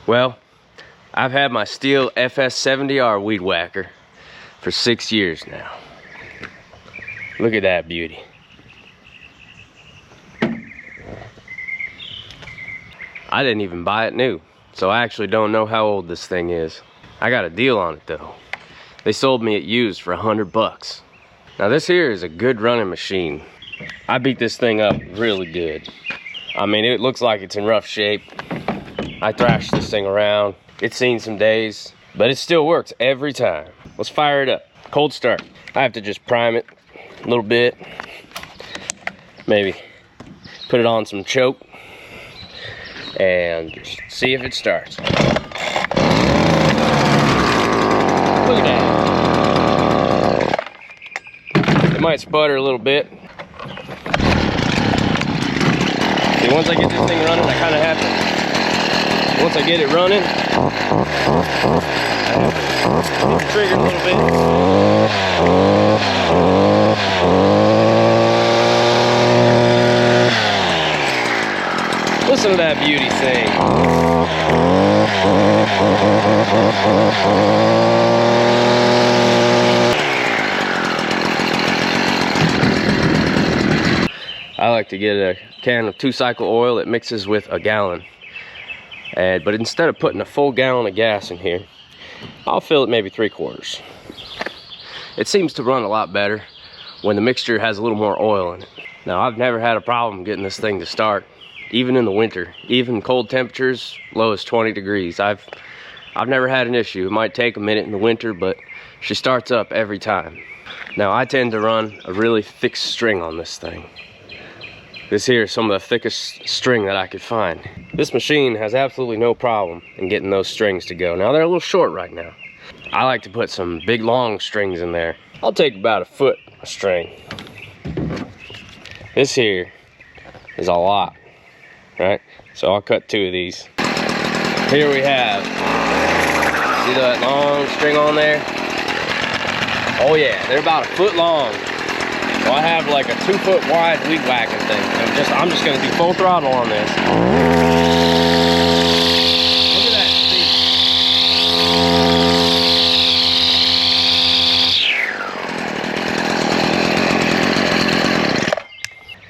Well, I've had my Stihl FS70R weed whacker for 6 years now. Look at that beauty. I didn't even buy it new, so I actually don't know how old this thing is. I got a deal on it though. They sold me it used for $100. Now this here is a good running machine. I beat this thing up really good. I mean, it looks like it's in rough shape. I thrashed this thing around. It's seen some days, but it still works every time. Let's fire it up. Cold start. I have to just prime it a little bit. Maybe put it on some choke and just see if it starts. Look at that. It might sputter a little bit. See, once I get this thing running, I kind of have to, once I get it running, get the trigger a little bit. Listen to that beauty sing. I like to get a can of 2-cycle oil that mixes with a gallon. But instead of putting a full gallon of gas in here, I'll fill it maybe 3/4. It seems to run a lot better when the mixture has a little more oil in it. Now, I've never had a problem getting this thing to start, even in the winter, even cold temperatures, low as 20 degrees. I've never had an issue. It might take a minute in the winter, but she starts up every time. Now, I tend to run a really thick string on this thing. This here is some of the thickest string that I could find. This machine has absolutely no problem in getting those strings to go. Now, they're a little short right now. I like to put some big long strings in there. I'll take about 1 foot of string. This here is a lot, right? So I'll cut 2 of these. Here we have, see that long string on there? Oh yeah, they're about 1 foot long. So I have like a 2-foot wide weed whacking thing. I'm just gonna do full throttle on this. Look at that speed.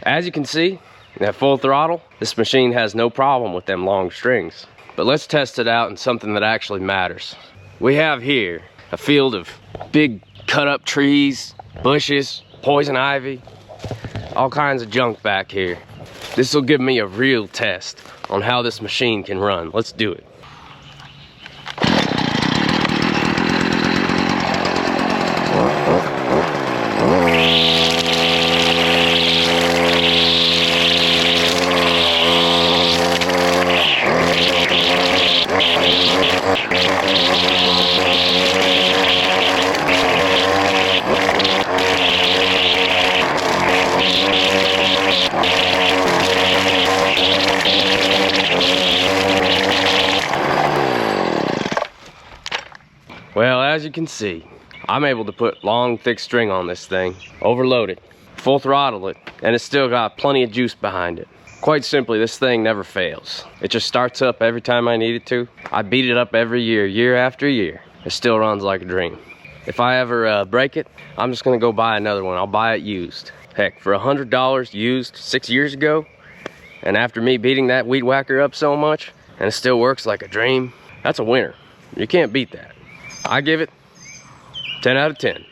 As you can see, at full throttle, this machine has no problem with them long strings. But let's test it out in something that actually matters. We have here a field of big cut up trees, bushes, poison ivy, all kinds of junk back here. This will give me a real test on how this machine can run. Let's do it. Well, as you can see, I'm able to put long, thick string on this thing, overload it, full throttle it, and it's still got plenty of juice behind it. Quite simply, this thing never fails. It just starts up every time I need it to. I beat it up every year, year after year. It still runs like a dream. If I ever break it, I'm just gonna go buy another one. I'll buy it used. Heck, for $100 used 6 years ago, and after me beating that weed whacker up so much, and it still works like a dream, that's a winner. You can't beat that. I give it 10 out of 10.